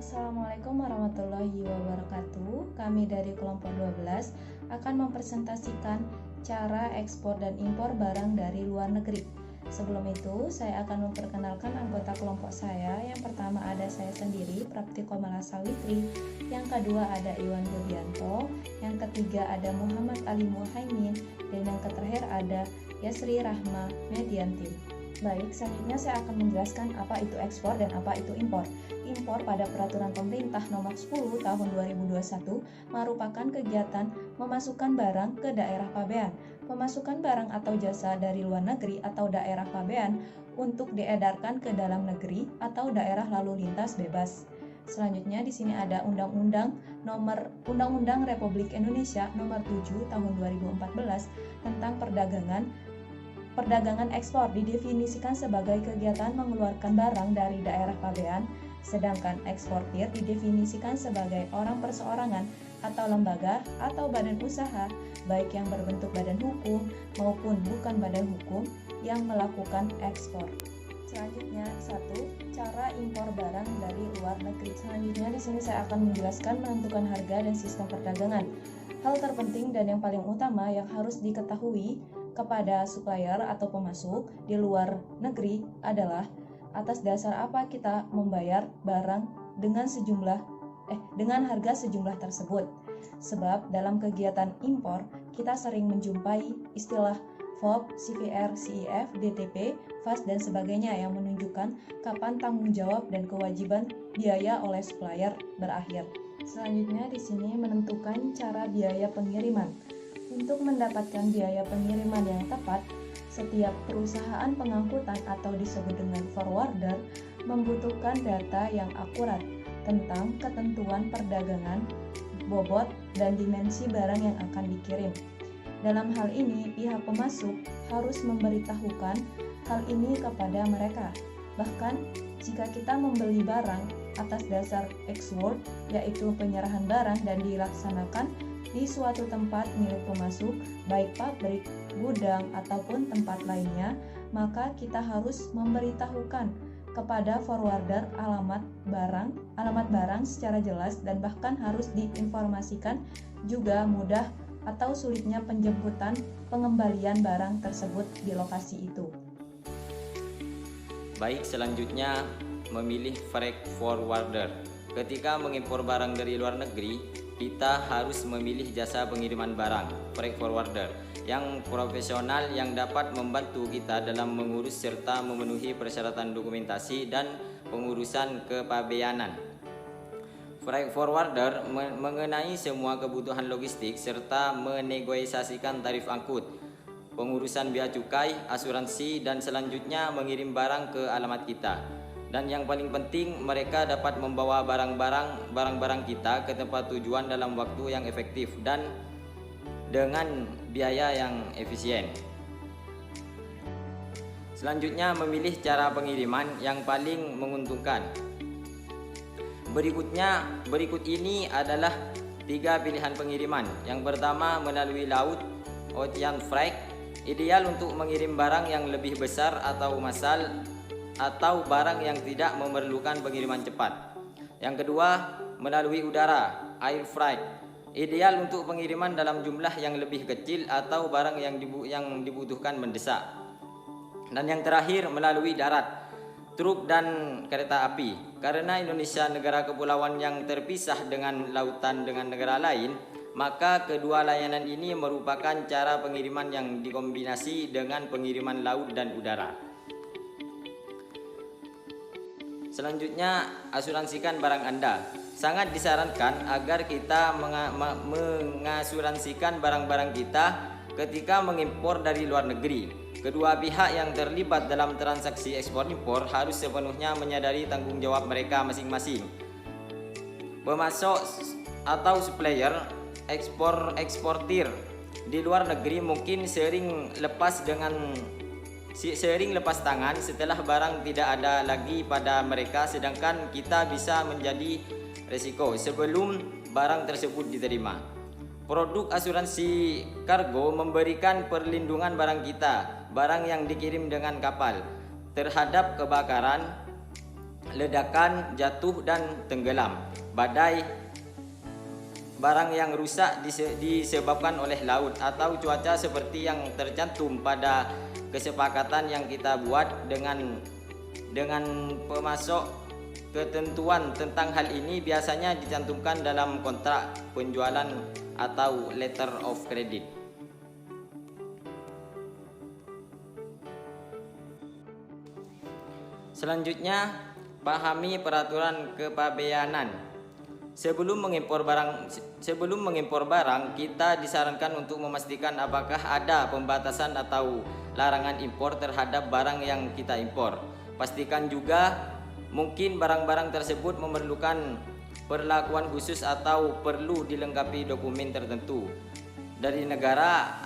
Assalamualaikum warahmatullahi wabarakatuh. Kami dari kelompok 12 akan mempresentasikan cara ekspor dan impor barang dari luar negeri. Sebelum itu, saya akan memperkenalkan anggota kelompok saya. Yang pertama ada saya sendiri, Praptiko Malasawitri. Yang kedua ada Iwan Yulianto. Yang ketiga ada Muhammad Ali Muhaimin. Dan yang terakhir ada Yasri Rahma Medianti. Baik, selanjutnya saya akan menjelaskan apa itu ekspor dan apa itu impor. Impor pada Peraturan Pemerintah Nomor 10 Tahun 2021 merupakan kegiatan memasukkan barang ke daerah pabean. Pemasukan barang atau jasa dari luar negeri atau daerah pabean untuk diedarkan ke dalam negeri atau daerah lalu lintas bebas. Selanjutnya di sini ada Undang-Undang Republik Indonesia Nomor 7 Tahun 2014 tentang Perdagangan ekspor didefinisikan sebagai kegiatan mengeluarkan barang dari daerah pabean, sedangkan eksportir didefinisikan sebagai orang perseorangan atau lembaga atau badan usaha, baik yang berbentuk badan hukum maupun bukan badan hukum yang melakukan ekspor. Selanjutnya, 1. Cara impor barang dari luar negeri. Selanjutnya di sini saya akan menjelaskan menentukan harga dan sistem perdagangan. Hal terpenting dan yang paling utama yang harus diketahui kepada supplier atau pemasok di luar negeri adalah atas dasar apa kita membayar barang dengan harga sejumlah tersebut. Sebab dalam kegiatan impor kita sering menjumpai istilah FOB, CVR, CIF, DTP, FAS dan sebagainya yang menunjukkan kapan tanggung jawab dan kewajiban biaya oleh supplier berakhir. Selanjutnya di sini menentukan cara biaya pengiriman. Untuk mendapatkan biaya pengiriman yang tepat, setiap perusahaan pengangkutan atau disebut dengan forwarder membutuhkan data yang akurat tentang ketentuan perdagangan, bobot, dan dimensi barang yang akan dikirim. Dalam hal ini, pihak pemasok harus memberitahukan hal ini kepada mereka. Bahkan, jika kita membeli barang atas dasar ex-work, yaitu penyerahan barang dan dilaksanakan di suatu tempat milik pemasok, baik pabrik, gudang, ataupun tempat lainnya, maka kita harus memberitahukan kepada forwarder alamat barang secara jelas dan bahkan harus diinformasikan juga mudah atau sulitnya penjemputan pengembalian barang tersebut di lokasi itu. Baik, selanjutnya memilih freight forwarder. Ketika mengimpor barang dari luar negeri, kita harus memilih jasa pengiriman barang, freight forwarder, yang profesional yang dapat membantu kita dalam mengurus serta memenuhi persyaratan dokumentasi dan pengurusan kepabeanan. Freight forwarder mengenai semua kebutuhan logistik serta menegosiasikan tarif angkut, pengurusan bea cukai, asuransi, dan selanjutnya mengirim barang ke alamat kita. Dan yang paling penting, mereka dapat membawa barang-barang kita ke tempat tujuan dalam waktu yang efektif dan dengan biaya yang efisien. Selanjutnya, memilih cara pengiriman yang paling menguntungkan. Berikut ini adalah 3 pilihan pengiriman. Yang pertama, melalui laut, ocean freight, ideal untuk mengirim barang yang lebih besar atau massal atau barang yang tidak memerlukan pengiriman cepat. Yang kedua, melalui udara, air freight, ideal untuk pengiriman dalam jumlah yang lebih kecil atau barang yang dibutuhkan mendesak. Dan yang terakhir, melalui darat, truk dan kereta api. Karena Indonesia negara kepulauan yang terpisah dengan lautan dengan negara lain, maka kedua layanan ini merupakan cara pengiriman yang dikombinasi dengan pengiriman laut dan udara. Selanjutnya, asuransikan barang Anda. Sangat disarankan agar kita mengasuransikan barang-barang kita ketika mengimpor dari luar negeri. Kedua pihak yang terlibat dalam transaksi ekspor-impor harus sepenuhnya menyadari tanggung jawab mereka masing-masing. Pemasok atau supplier, eksportir di luar negeri mungkin sering lepas tangan setelah barang tidak ada lagi pada mereka, sedangkan kita bisa menjadi resiko sebelum barang tersebut diterima. Produk asuransi kargo memberikan perlindungan barang kita, barang yang dikirim dengan kapal, terhadap kebakaran, ledakan, jatuh dan tenggelam. Badai, barang yang rusak disebabkan oleh laut atau cuaca seperti yang tercantum pada kesepakatan yang kita buat dengan pemasok. Ketentuan tentang hal ini biasanya dicantumkan dalam kontrak penjualan atau letter of credit. Selanjutnya, pahami peraturan kepabeanan. Sebelum mengimpor barang, kita disarankan untuk memastikan apakah ada pembatasan atau larangan impor terhadap barang yang kita impor. Pastikan juga mungkin barang-barang tersebut memerlukan perlakuan khusus atau perlu dilengkapi dokumen tertentu dari negara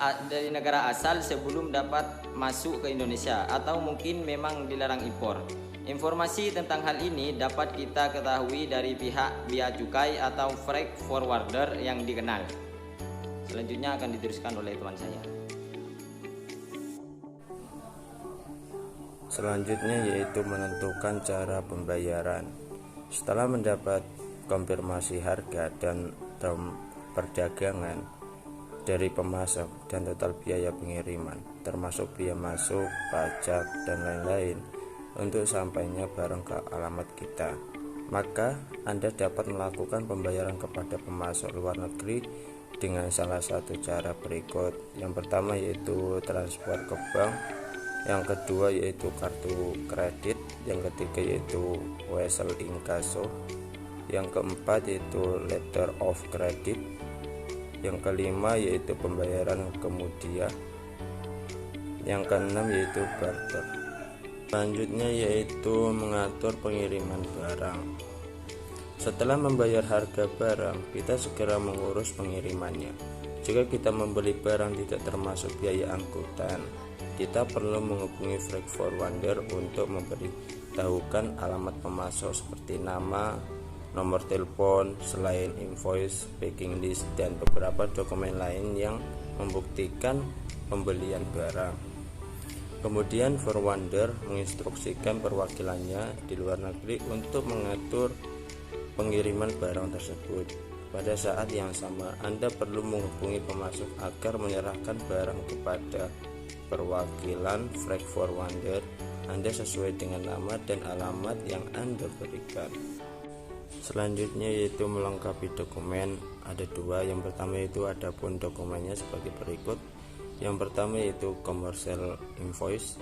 asal sebelum dapat masuk ke Indonesia, atau mungkin memang dilarang impor. Informasi tentang hal ini dapat kita ketahui dari pihak bea cukai atau freight forwarder yang dikenal. Selanjutnya akan diteruskan oleh teman saya. Selanjutnya yaitu menentukan cara pembayaran. Setelah mendapat konfirmasi harga dan perdagangan dari pemasok dan total biaya pengiriman, termasuk biaya masuk, pajak, dan lain-lain, untuk sampainya barang ke alamat kita, maka Anda dapat melakukan pembayaran kepada pemasok luar negeri dengan salah satu cara berikut. Yang pertama yaitu transfer ke bank, yang kedua yaitu kartu kredit, yang ketiga yaitu wesel inkasso, yang keempat yaitu letter of credit, yang kelima yaitu pembayaran kemudian, yang keenam yaitu barter. Selanjutnya yaitu mengatur pengiriman barang. Setelah membayar harga barang, kita segera mengurus pengirimannya. Jika kita membeli barang tidak termasuk biaya angkutan, kita perlu menghubungi freight forwarder untuk memberitahukan alamat pemasok seperti nama, nomor telepon, selain invoice, packing list, dan beberapa dokumen lain yang membuktikan pembelian barang. Kemudian forwarder menginstruksikan perwakilannya di luar negeri untuk mengatur pengiriman barang tersebut. Pada saat yang sama, Anda perlu menghubungi pemasok agar menyerahkan barang kepada perwakilan freight forwarder Anda sesuai dengan nama dan alamat yang Anda berikan. Selanjutnya yaitu melengkapi dokumen. Ada dua. Yang pertama itu adapun dokumennya sebagai berikut. Yang pertama yaitu commercial invoice,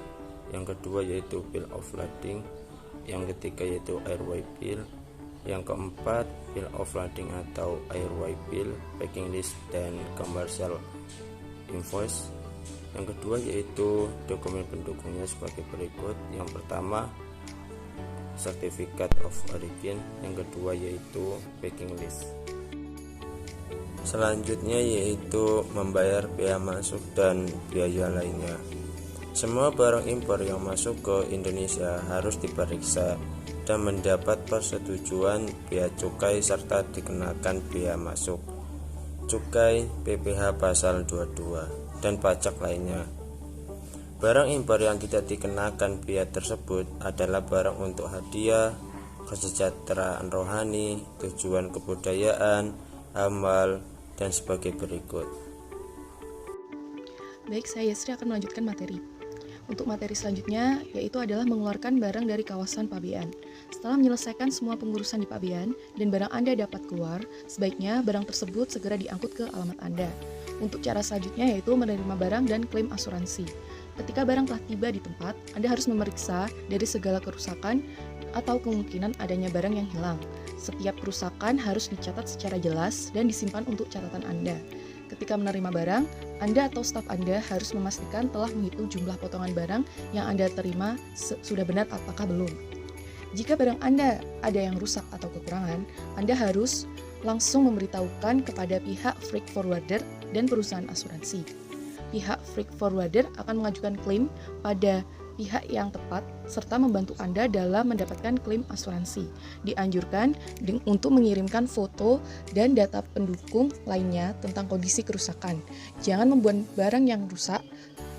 yang kedua yaitu bill of lading, yang ketiga yaitu airway bill, yang keempat bill of lading atau airway bill, packing list, dan commercial invoice. Yang kedua yaitu dokumen pendukungnya sebagai berikut. Yang pertama certificate of origin, yang kedua yaitu packing list. Selanjutnya yaitu membayar biaya masuk dan biaya lainnya. Semua barang impor yang masuk ke Indonesia harus diperiksa dan mendapat persetujuan bea cukai serta dikenakan biaya masuk, cukai, PPh pasal 22, dan pajak lainnya. Barang impor yang tidak dikenakan bea tersebut adalah barang untuk hadiah, kesejahteraan rohani, tujuan kebudayaan, amal, dan sebagai berikut. Baik, saya Yesri akan melanjutkan materi. Untuk materi selanjutnya yaitu adalah mengeluarkan barang dari kawasan pabean. Setelah menyelesaikan semua pengurusan di pabean dan barang Anda dapat keluar, sebaiknya barang tersebut segera diangkut ke alamat Anda. Untuk cara selanjutnya yaitu menerima barang dan klaim asuransi. Ketika barang telah tiba di tempat, Anda harus memeriksa dari segala kerusakan atau kemungkinan adanya barang yang hilang. Setiap kerusakan harus dicatat secara jelas dan disimpan untuk catatan Anda. Ketika menerima barang, Anda atau staf Anda harus memastikan telah menghitung jumlah potongan barang yang Anda terima sudah benar apakah belum. Jika barang Anda ada yang rusak atau kekurangan, Anda harus langsung memberitahukan kepada pihak freight forwarder dan perusahaan asuransi. Pihak freight forwarder akan mengajukan klaim pada pihak yang tepat serta membantu Anda dalam mendapatkan klaim asuransi. Dianjurkan untuk mengirimkan foto dan data pendukung lainnya tentang kondisi kerusakan. Jangan membuat barang yang rusak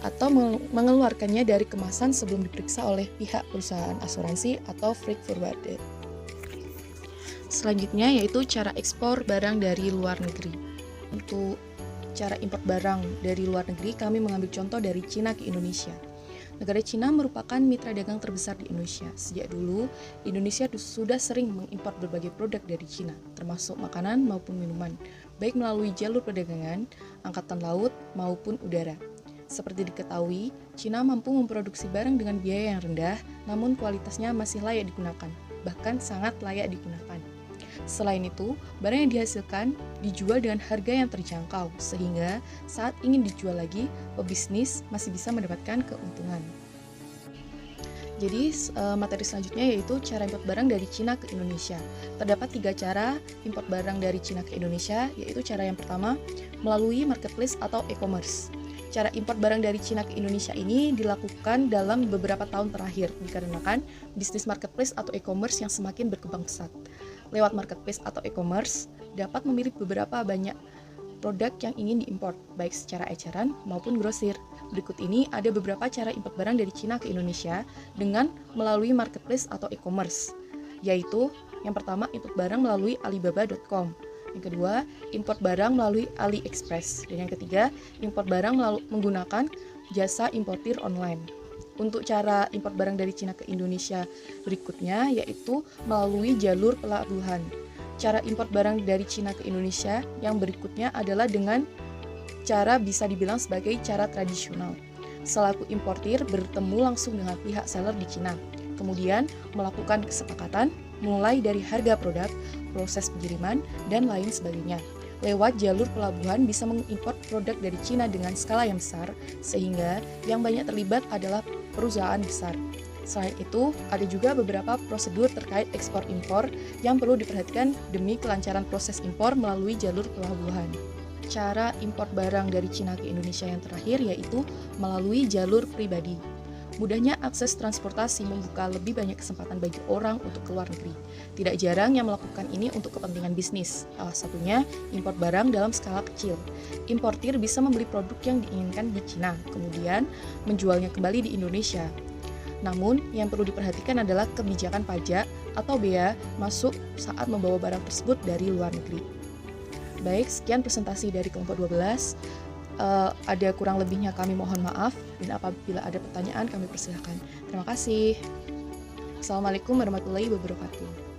atau mengeluarkannya dari kemasan sebelum diperiksa oleh pihak perusahaan asuransi atau freight forwarder. Selanjutnya yaitu cara ekspor barang dari luar negeri. Untuk cara import barang dari luar negeri, kami mengambil contoh dari Cina ke Indonesia. Negara Cina merupakan mitra dagang terbesar di Indonesia. Sejak dulu, Indonesia sudah sering mengimpor berbagai produk dari Cina, termasuk makanan maupun minuman, baik melalui jalur perdagangan, angkatan laut, maupun udara. Seperti diketahui, Cina mampu memproduksi barang dengan biaya yang rendah, namun kualitasnya masih layak digunakan, bahkan sangat layak digunakan. Selain itu, barang yang dihasilkan dijual dengan harga yang terjangkau, sehingga saat ingin dijual lagi, pebisnis masih bisa mendapatkan keuntungan. Jadi, materi selanjutnya yaitu cara import barang dari Cina ke Indonesia. Terdapat 3 cara import barang dari Cina ke Indonesia, yaitu cara yang pertama, melalui marketplace atau e-commerce. Cara import barang dari Cina ke Indonesia ini dilakukan dalam beberapa tahun terakhir, dikarenakan bisnis marketplace atau e-commerce yang semakin berkembang pesat. Lewat marketplace atau e-commerce, dapat memilih beberapa banyak produk yang ingin diimpor, baik secara eceran maupun grosir. Berikut ini ada beberapa cara import barang dari Cina ke Indonesia dengan melalui marketplace atau e-commerce, yaitu yang pertama, import barang melalui alibaba.com. Yang kedua, import barang melalui AliExpress. Dan yang ketiga, import barang menggunakan jasa importir online. Untuk cara import barang dari Cina ke Indonesia berikutnya yaitu melalui jalur pelabuhan. Cara import barang dari Cina ke Indonesia yang berikutnya adalah dengan cara bisa dibilang sebagai cara tradisional. Selaku importir bertemu langsung dengan pihak seller di Cina, kemudian melakukan kesepakatan mulai dari harga produk, proses pengiriman, dan lain sebagainya. Lewat jalur pelabuhan bisa mengimpor produk dari Cina dengan skala yang besar, sehingga yang banyak terlibat adalah perusahaan besar. Selain itu, ada juga beberapa prosedur terkait ekspor-impor yang perlu diperhatikan demi kelancaran proses impor melalui jalur pelabuhan. Cara impor barang dari Cina ke Indonesia yang terakhir yaitu melalui jalur pribadi. Mudahnya akses transportasi membuka lebih banyak kesempatan bagi orang untuk keluar negeri. Tidak jarang yang melakukan ini untuk kepentingan bisnis. Salah satunya impor barang dalam skala kecil. Importir bisa membeli produk yang diinginkan di Cina, kemudian menjualnya kembali di Indonesia. Namun, yang perlu diperhatikan adalah kebijakan pajak atau bea masuk saat membawa barang tersebut dari luar negeri. Baik, sekian presentasi dari kelompok 12. Ada kurang lebihnya kami mohon maaf, dan apabila ada pertanyaan kami persilahkan. Terima kasih. Assalamualaikum warahmatullahi wabarakatuh.